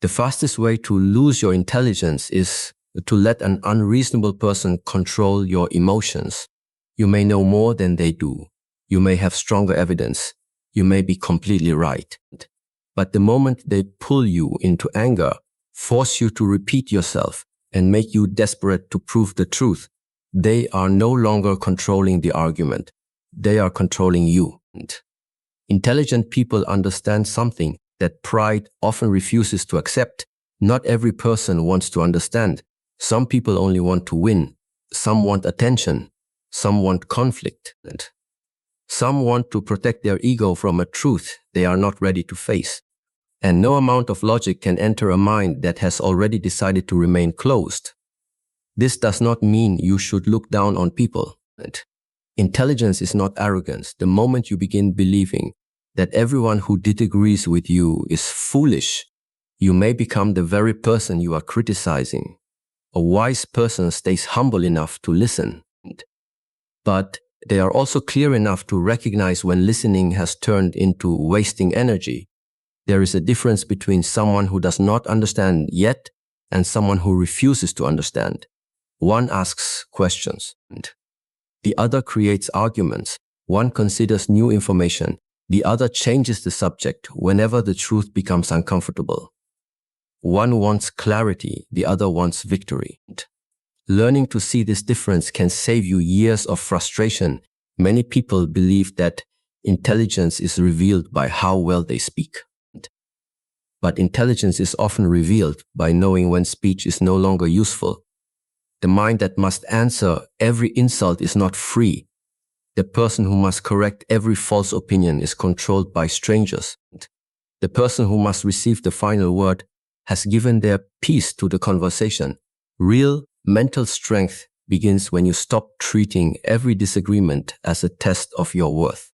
The fastest way to lose your intelligence is to let an unreasonable person control your emotions. You may know more than they do. You may have stronger evidence. You may be completely right. But the moment they pull you into anger, force you to repeat yourself, and make you desperate to prove the truth, they are no longer controlling the argument. They are controlling you. Intelligent people understand something that pride often refuses to accept. Not every person wants to understand. Some people only want to win. Some want attention. Some want conflict. Some want to protect their ego from a truth they are not ready to face. And no amount of logic can enter a mind that has already decided to remain closed. This does not mean you should look down on people. Intelligence is not arrogance. The moment you begin believing that everyone who disagrees with you is foolish, you may become the very person you are criticizing. A wise person stays humble enough to listen, but they are also clear enough to recognize when listening has turned into wasting energy. There is a difference between someone who does not understand yet and someone who refuses to understand. One asks questions. The other creates arguments. One considers new information. The other changes the subject whenever the truth becomes uncomfortable. One wants clarity. The other wants victory. Learning to see this difference can save you years of frustration. Many people believe that intelligence is revealed by how well they speak. But intelligence is often revealed by knowing when speech is no longer useful. The mind that must answer every insult is not free. The person who must correct every false opinion is controlled by strangers. The person who must receive the final word has given their piece to the conversation. Real mental strength begins when you stop treating every disagreement as a test of your worth.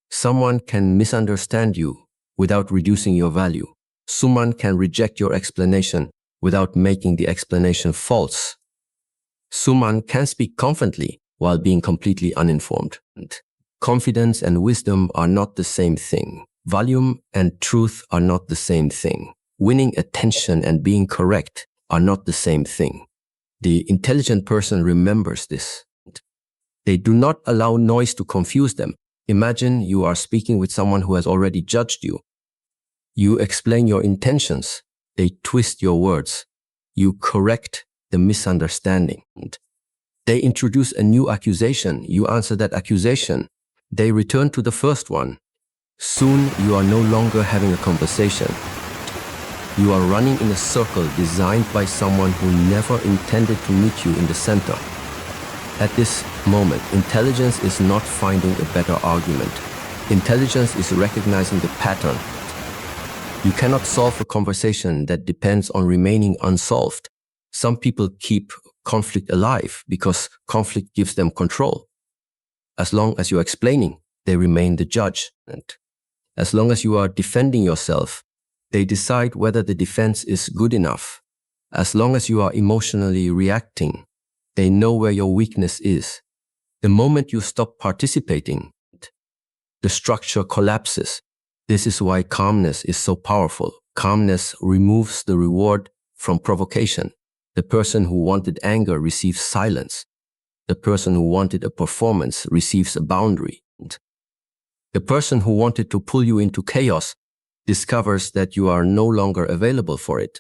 Someone can misunderstand you without reducing your value. Someone can reject your explanation without making the explanation false. Someone can speak confidently while being completely uninformed. Confidence and wisdom are not the same thing. Volume and truth are not the same thing. Winning attention and being correct are not the same thing. The intelligent person remembers this. They do not allow noise to confuse them. Imagine you are speaking with someone who has already judged you. You explain your intentions. They twist your words. You correct the misunderstanding. They introduce a new accusation. You answer that accusation. They return to the first one. Soon you are no longer having a conversation. You are running in a circle designed by someone who never intended to meet you in the center. At this moment, intelligence is not finding a better argument. Intelligence is recognizing the pattern. You cannot solve a conversation that depends on remaining unsolved. Some people keep conflict alive because conflict gives them control. As long as you are explaining, they remain the judge. And as long as you are defending yourself, they decide whether the defense is good enough. As long as you are emotionally reacting, they know where your weakness is. The moment you stop participating, the structure collapses. This is why calmness is so powerful. Calmness removes the reward from provocation. The person who wanted anger receives silence. The person who wanted a performance receives a boundary. The person who wanted to pull you into chaos discovers that you are no longer available for it.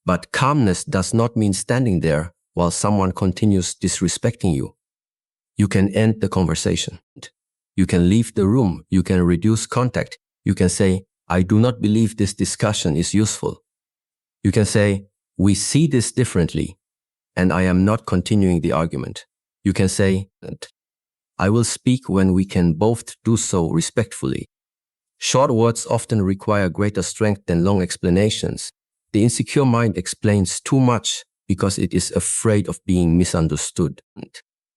But calmness does not mean standing there while someone continues disrespecting you. You can end the conversation. You can leave the room. You can reduce contact. You can say, I do not believe this discussion is useful. You can say, we see this differently, and I am not continuing the argument. You can say, I will speak when we can both do so respectfully. Short words often require greater strength than long explanations. The insecure mind explains too much because it is afraid of being misunderstood.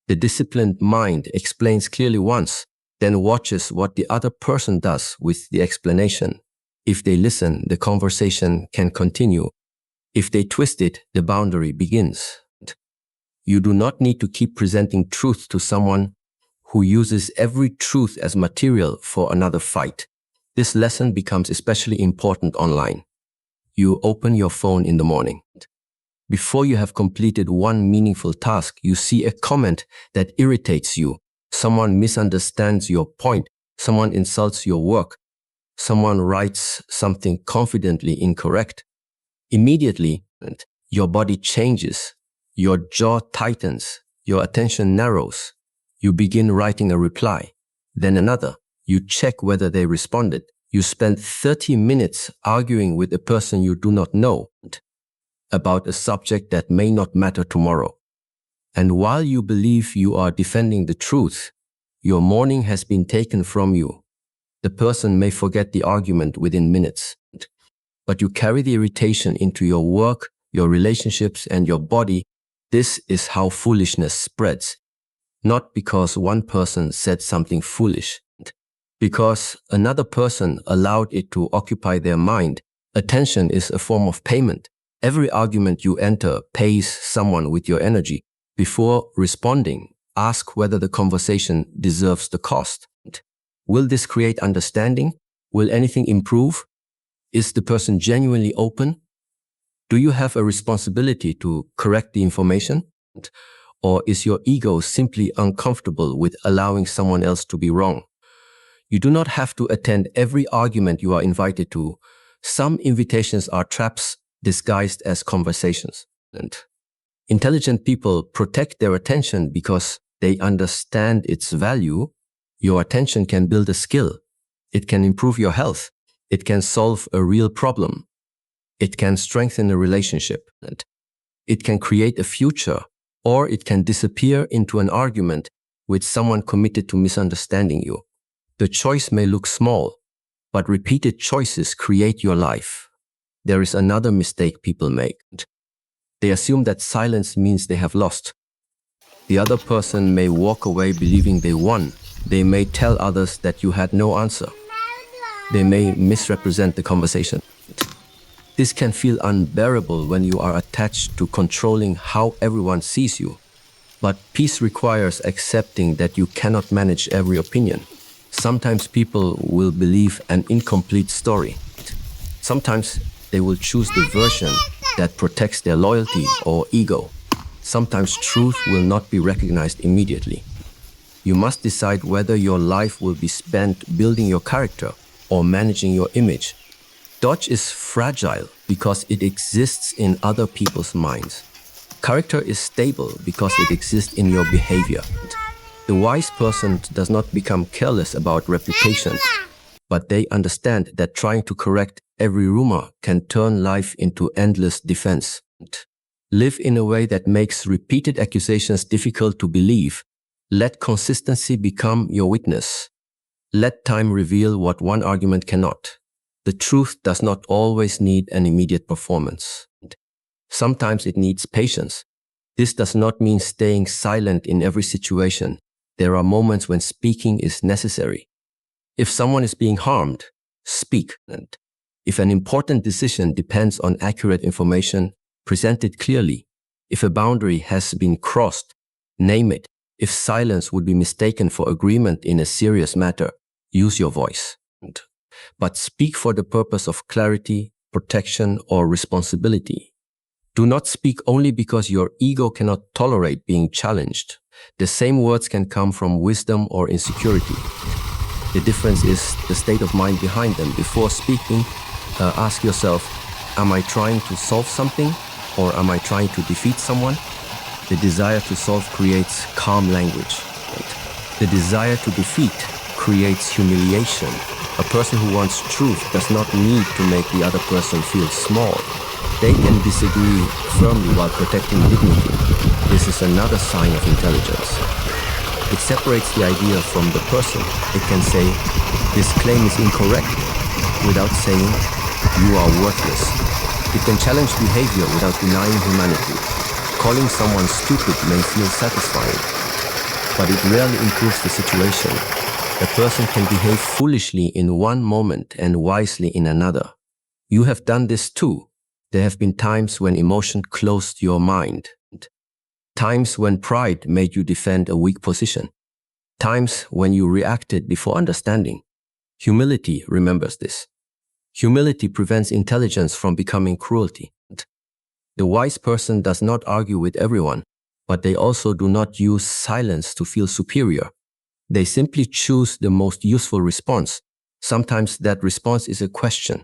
The disciplined mind explains clearly once, then watches what the other person does with the explanation. If they listen, the conversation can continue. If they twist it, the boundary begins. You do not need to keep presenting truth to someone who uses every truth as material for another fight. This lesson becomes especially important online. You open your phone in the morning. Before you have completed one meaningful task, you see a comment that irritates you. Someone misunderstands your point. Someone insults your work. Someone writes something confidently incorrect. Immediately, your body changes. Your jaw tightens. Your attention narrows. You begin writing a reply. Then another. You check whether they responded. You spend 30 minutes arguing with a person you do not know about a subject that may not matter tomorrow. And while you believe you are defending the truth, your morning has been taken from you. The person may forget the argument within minutes, but you carry the irritation into your work, your relationships, and your body. This is how foolishness spreads. Not because one person said something foolish, because another person allowed it to occupy their mind. Attention is a form of payment. Every argument you enter pays someone with your energy. Before responding, ask whether the conversation deserves the cost. Will this create understanding? Will anything improve? Is the person genuinely open? Do you have a responsibility to correct the information? Or is your ego simply uncomfortable with allowing someone else to be wrong? You do not have to attend every argument you are invited to. Some invitations are traps disguised as conversations. And intelligent people protect their attention because they understand its value. Your attention can build a skill. It can improve your health. It can solve a real problem. It can strengthen a relationship. And it can create a future, or it can disappear into an argument with someone committed to misunderstanding you. The choice may look small, but repeated choices create your life. There is another mistake people make. They assume that silence means they have lost. The other person may walk away believing they won. They may tell others that you had no answer. They may misrepresent the conversation. This can feel unbearable when you are attached to controlling how everyone sees you. But peace requires accepting that you cannot manage every opinion. Sometimes people will believe an incomplete story. Sometimes they will choose the version that protects their loyalty or ego. Sometimes truth will not be recognized immediately. You must decide whether your life will be spent building your character or managing your image. Dodge is fragile because it exists in other people's minds. Character is stable because it exists in your behavior. The wise person does not become careless about reputation, but they understand that trying to correct every rumor can turn life into endless defense. Live in a way that makes repeated accusations difficult to believe. Let consistency become your witness. Let time reveal what one argument cannot. The truth does not always need an immediate performance. Sometimes it needs patience. This does not mean staying silent in every situation. There are moments when speaking is necessary. If someone is being harmed, speak. And if an important decision depends on accurate information, present it clearly. If a boundary has been crossed, name it. If silence would be mistaken for agreement in a serious matter, use your voice. But speak for the purpose of clarity, protection, or responsibility. Do not speak only because your ego cannot tolerate being challenged. The same words can come from wisdom or insecurity. The difference is the state of mind behind them. Before speaking, ask yourself, am I trying to solve something or am I trying to defeat someone? The desire to solve creates calm language. The desire to defeat creates humiliation. A person who wants truth does not need to make the other person feel small. They can disagree firmly while protecting dignity. This is another sign of intelligence. It separates the idea from the person. It can say, this claim is incorrect, without saying, you are worthless. It can challenge behavior without denying humanity. Calling someone stupid may feel satisfying, but it rarely improves the situation. A person can behave foolishly in one moment and wisely in another. You have done this too. There have been times when emotion closed your mind. Times when pride made you defend a weak position. Times when you reacted before understanding. Humility remembers this. Humility prevents intelligence from becoming cruelty. The wise person does not argue with everyone, but they also do not use silence to feel superior. They simply choose the most useful response. Sometimes that response is a question.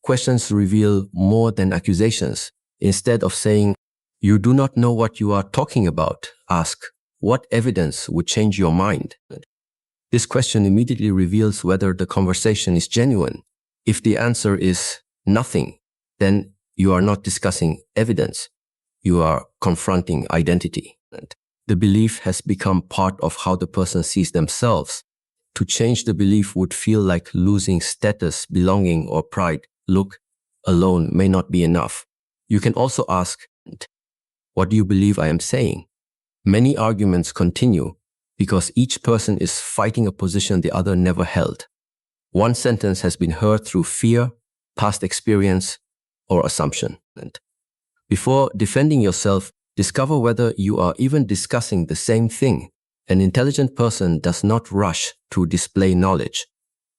Questions reveal more than accusations. Instead of saying, "You do not know what you are talking about," ask, "What evidence would change your mind?" This question immediately reveals whether the conversation is genuine. If the answer is nothing, then you are not discussing evidence. You are confronting identity. The belief has become part of how the person sees themselves. To change the belief would feel like losing status, belonging, or pride. Look alone may not be enough. You can also ask, "What do you believe I am saying?" Many arguments continue because each person is fighting a position the other never held. One sentence has been heard through fear, past experience, or assumption. Before defending yourself, discover whether you are even discussing the same thing. An intelligent person does not rush to display knowledge.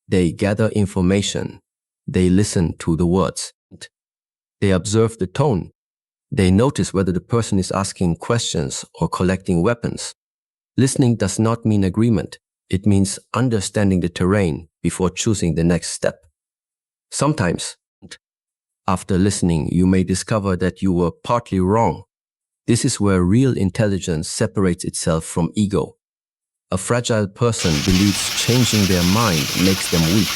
They gather information. They listen to the words. They observe the tone. They notice whether the person is asking questions or collecting weapons. Listening does not mean agreement. It means understanding the terrain before choosing the next step. Sometimes, after listening, you may discover that you were partly wrong. This is where real intelligence separates itself from ego. A fragile person believes changing their mind makes them weak.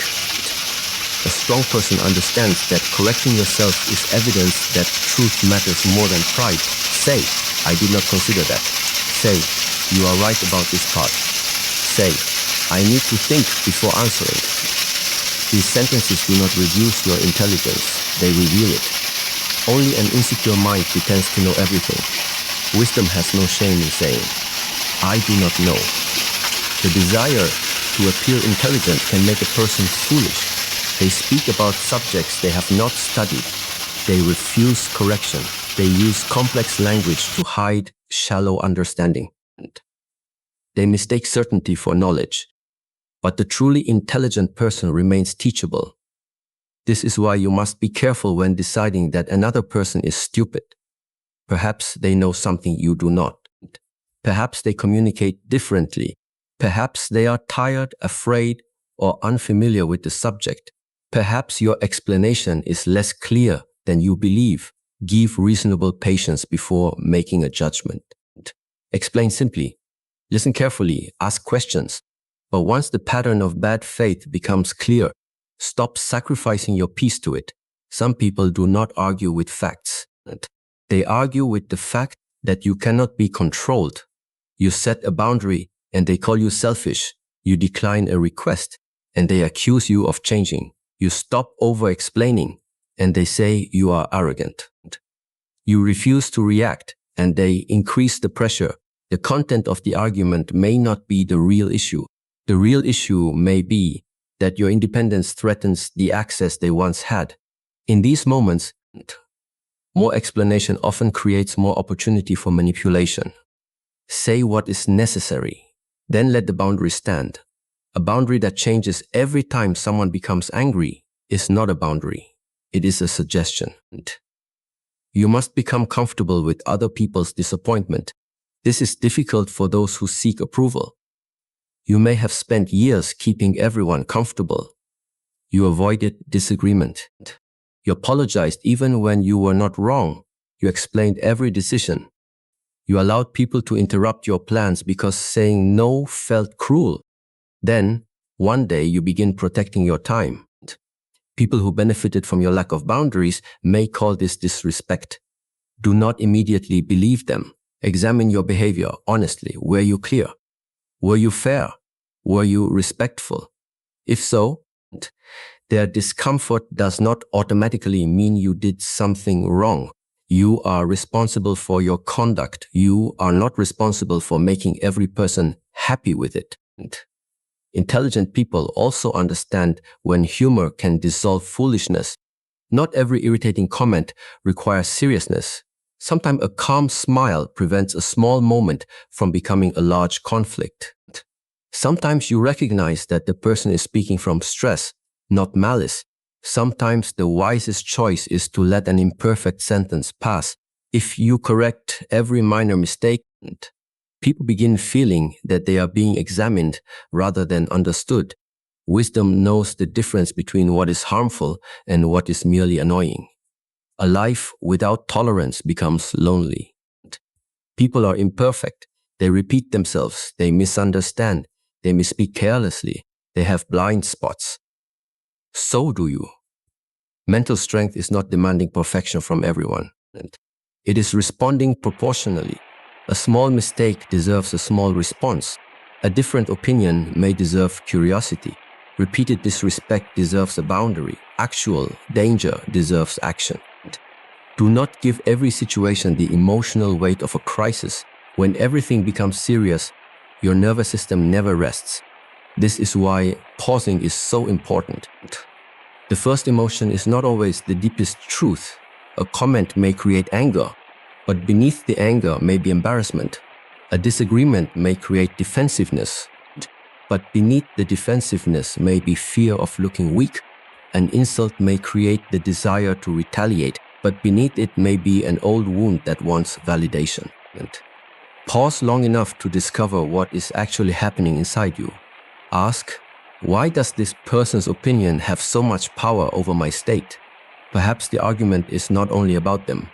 A strong person understands that correcting yourself is evidence that truth matters more than pride. Say, "I did not consider that." Say, "You are right about this part." Say, "I need to think before answering." These sentences do not reduce your intelligence, they reveal it. Only an insecure mind pretends to know everything. Wisdom has no shame in saying, "I do not know." The desire to appear intelligent can make a person foolish. They speak about subjects they have not studied. They refuse correction. They use complex language to hide shallow understanding. They mistake certainty for knowledge. But the truly intelligent person remains teachable. This is why you must be careful when deciding that another person is stupid. Perhaps they know something you do not. Perhaps they communicate differently. Perhaps they are tired, afraid, or unfamiliar with the subject. Perhaps your explanation is less clear than you believe. Give reasonable patience before making a judgment. Explain simply. Listen carefully. Ask questions. But once the pattern of bad faith becomes clear, stop sacrificing your peace to it. Some people do not argue with facts. They argue with the fact that you cannot be controlled. You set a boundary and they call you selfish. You decline a request and they accuse you of changing. You stop over-explaining and they say you are arrogant. You refuse to react and they increase the pressure. The content of the argument may not be the real issue. The real issue may be that your independence threatens the access they once had. In these moments, more explanation often creates more opportunity for manipulation. Say what is necessary, then let the boundary stand. A boundary that changes every time someone becomes angry is not a boundary. It is a suggestion. You must become comfortable with other people's disappointment. This is difficult for those who seek approval. You may have spent years keeping everyone comfortable. You avoided disagreement. You apologized even when you were not wrong. You explained every decision. You allowed people to interrupt your plans because saying no felt cruel. Then, one day, you begin protecting your time. People who benefited from your lack of boundaries may call this disrespect. Do not immediately believe them. Examine your behavior honestly. Were you clear? Were you fair? Were you respectful? If so, their discomfort does not automatically mean you did something wrong. You are responsible for your conduct. You are not responsible for making every person happy with it. Intelligent people also understand when humor can dissolve foolishness. Not every irritating comment requires seriousness. Sometimes a calm smile prevents a small moment from becoming a large conflict. Sometimes you recognize that the person is speaking from stress, not malice. Sometimes the wisest choice is to let an imperfect sentence pass. If you correct every minor mistake, people begin feeling that they are being examined rather than understood. Wisdom knows the difference between what is harmful and what is merely annoying. A life without tolerance becomes lonely. People are imperfect. They repeat themselves. They misunderstand. They misspeak carelessly. They have blind spots. So do you. Mental strength is not demanding perfection from everyone. It is responding proportionally. A small mistake deserves a small response. A different opinion may deserve curiosity. Repeated disrespect deserves a boundary. Actual danger deserves action. Do not give every situation the emotional weight of a crisis. When everything becomes serious, your nervous system never rests. This is why pausing is so important. The first emotion is not always the deepest truth. A comment may create anger, but beneath the anger may be embarrassment. A disagreement may create defensiveness, but beneath the defensiveness may be fear of looking weak. An insult may create the desire to retaliate, but beneath it may be an old wound that wants validation. Pause long enough to discover what is actually happening inside you. Ask, why does this person's opinion have so much power over my state? Perhaps the argument is not only about them.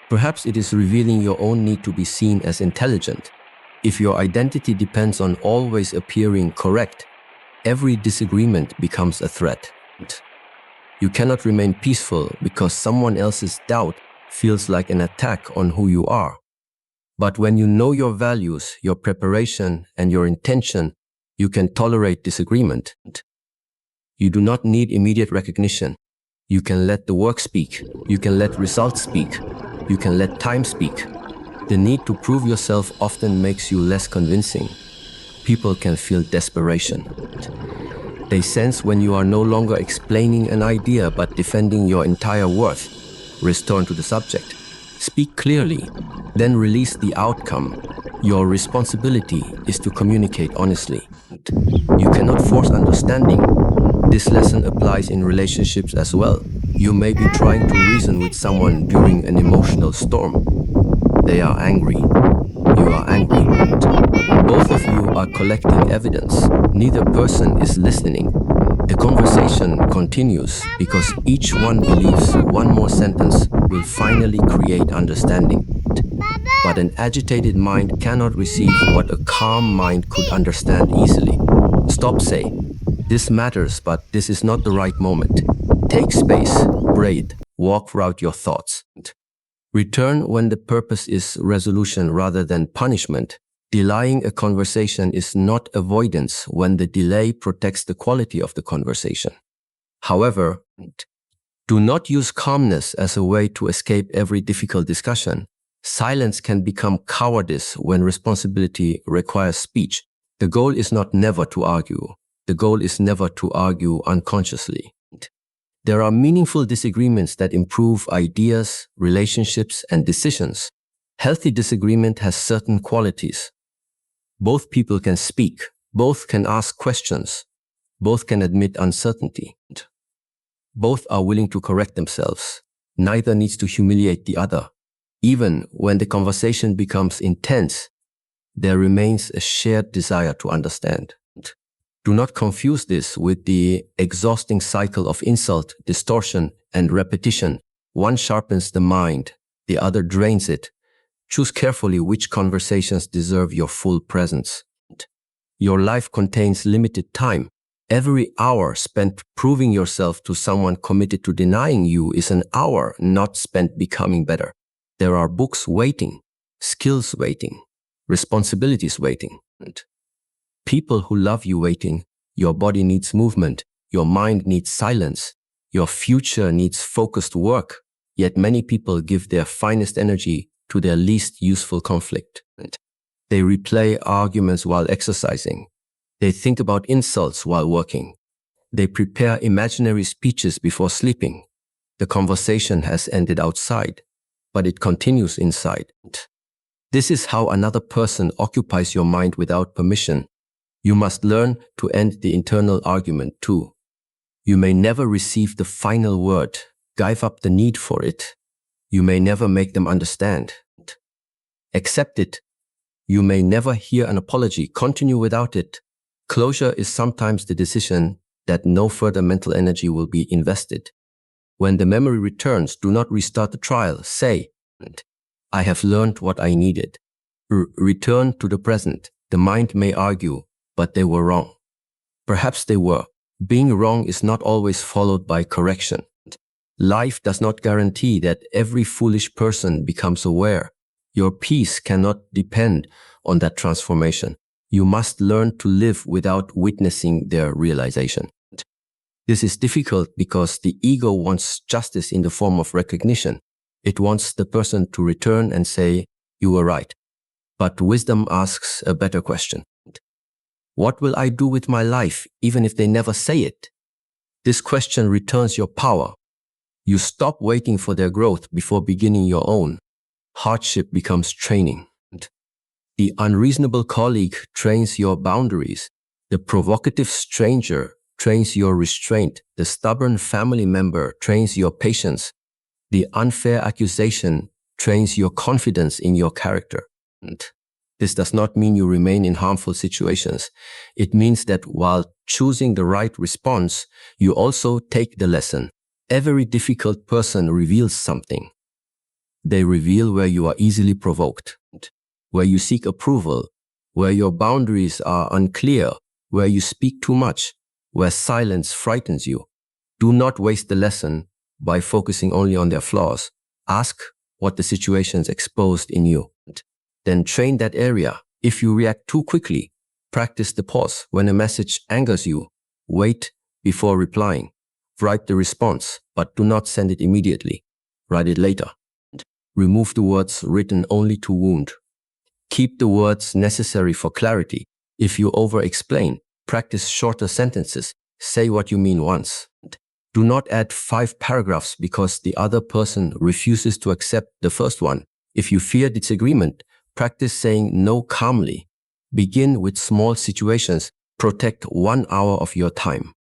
Perhaps it is revealing your own need to be seen as intelligent. If your identity depends on always appearing correct, every disagreement becomes a threat. You cannot remain peaceful because someone else's doubt feels like an attack on who you are. But when you know your values, your preparation, and your intention, you can tolerate disagreement. You do not need immediate recognition. You can let the work speak. You can let results speak. You can let time speak. The need to prove yourself often makes you less convincing. People can feel desperation. They sense when you are no longer explaining an idea but defending your entire worth. Return to the subject. Speak clearly, then release the outcome. Your responsibility is to communicate honestly. You cannot force understanding. This lesson applies in relationships as well. You may be trying to reason with someone during an emotional storm. They are angry. You are angry. Both of you are collecting evidence. Neither person is listening. The conversation continues because each one believes one more sentence will finally create understanding. But an agitated mind cannot receive what a calm mind could understand easily. Stop, say, this matters, but this is not the right moment. Take space, breathe, walk throughout your thoughts. Return when the purpose is resolution rather than punishment. Delaying a conversation is not avoidance when the delay protects the quality of the conversation. However, do not use calmness as a way to escape every difficult discussion. Silence can become cowardice when responsibility requires speech. The goal is not never to argue. The goal is never to argue unconsciously. There are meaningful disagreements that improve ideas, relationships, and decisions. Healthy disagreement has certain qualities. Both people can speak. Both can ask questions. Both can admit uncertainty. Both are willing to correct themselves. Neither needs to humiliate the other. Even when the conversation becomes intense, there remains a shared desire to understand. Do not confuse this with the exhausting cycle of insult, distortion, and repetition. One sharpens the mind, the other drains it. Choose carefully which conversations deserve your full presence. Your life contains limited time. Every hour spent proving yourself to someone committed to denying you is an hour not spent becoming better. There are books waiting, skills waiting, responsibilities waiting. People who love you waiting. Your body needs movement. Your mind needs silence. Your future needs focused work. Yet many people give their finest energy to their least useful conflict. They replay arguments while exercising. They think about insults while working. They prepare imaginary speeches before sleeping. The conversation has ended outside, but it continues inside. This is how another person occupies your mind without permission. You must learn to end the internal argument too. You may never receive the final word. Give up the need for it. You may never make them understand. Accept it. You may never hear an apology. Continue without it. Closure is sometimes the decision that no further mental energy will be invested. When the memory returns, do not restart the trial. Say, I have learned what I needed. Return to the present. The mind may argue, but they were wrong. Perhaps they were. Being wrong is not always followed by correction. Life does not guarantee that every foolish person becomes aware. Your peace cannot depend on that transformation. You must learn to live without witnessing their realization. This is difficult because the ego wants justice in the form of recognition. It wants the person to return and say, you were right. But wisdom asks a better question. What will I do with my life, even if they never say it? This question returns your power. You stop waiting for their growth before beginning your own. Hardship becomes training. The unreasonable colleague trains your boundaries. The provocative stranger trains your restraint. The stubborn family member trains your patience. The unfair accusation trains your confidence in your character. This does not mean you remain in harmful situations. It means that while choosing the right response, you also take the lesson. Every difficult person reveals something. They reveal where you are easily provoked, where you seek approval, where your boundaries are unclear, where you speak too much, where silence frightens you. Do not waste the lesson by focusing only on their flaws. Ask what the situations exposed in you. Then train that area. If you react too quickly, practice the pause. When a message angers you, wait before replying. Write the response, but do not send it immediately. Write it later. Remove the words written only to wound. Keep the words necessary for clarity. If you over-explain, practice shorter sentences. Say what you mean once. Do not add 5 paragraphs because the other person refuses to accept the first one. If you fear disagreement, practice saying no calmly. Begin with small situations. Protect 1 hour of your time.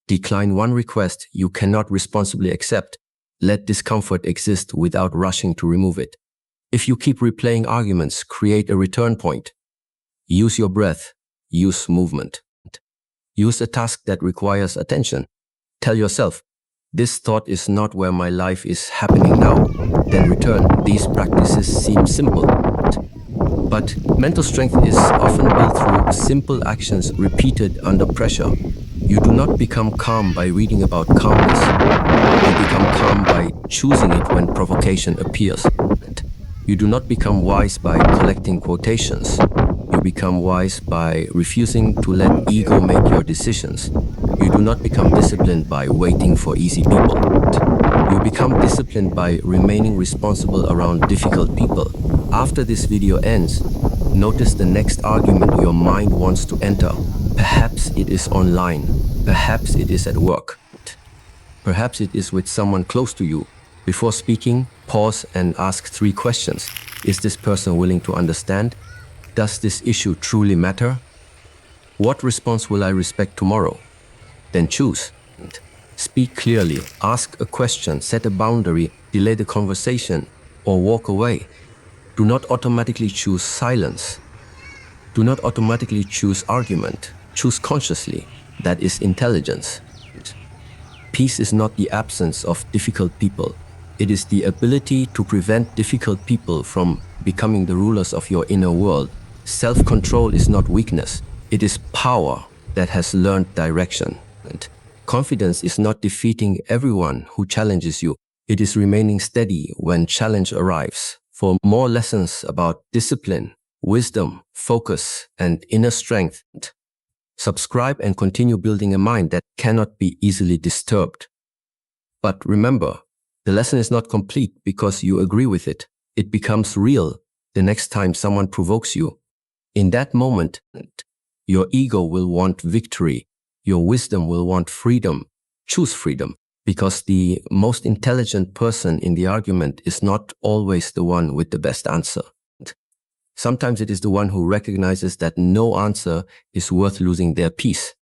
Decline one request you cannot responsibly accept. Let discomfort exist without rushing to remove it. If you keep replaying arguments, create a return point. Use your breath. Use movement. Use a task that requires attention. Tell yourself, this thought is not where my life is happening now. Then return. These practices seem simple. But mental strength is often built through simple actions repeated under pressure. You do not become calm by reading about calmness. You become calm by choosing it when provocation appears. You do not become wise by collecting quotations. You become wise by refusing to let ego make your decisions. You do not become disciplined by waiting for easy people. You become disciplined by remaining responsible around difficult people. After this video ends, notice the next argument your mind wants to enter. Perhaps it is online. Perhaps it is at work. Perhaps it is with someone close to you. Before speaking, pause and ask 3 questions. Is this person willing to understand? Does this issue truly matter? What response will I respect tomorrow? Then choose. Speak clearly, ask a question, set a boundary, delay the conversation, or walk away. Do not automatically choose silence. Do not automatically choose argument. Choose consciously. That is intelligence. Peace is not the absence of difficult people. It is the ability to prevent difficult people from becoming the rulers of your inner world. Self-control is not weakness. It is power that has learned direction. And confidence is not defeating everyone who challenges you. It is remaining steady when challenge arrives. For more lessons about discipline, wisdom, focus, and inner strength, subscribe and continue building a mind that cannot be easily disturbed. But remember, the lesson is not complete because you agree with it. It becomes real the next time someone provokes you. In that moment, your ego will want victory. Your wisdom will want freedom. Choose freedom, because the most intelligent person in the argument is not always the one with the best answer. Sometimes it is the one who recognizes that no answer is worth losing their peace.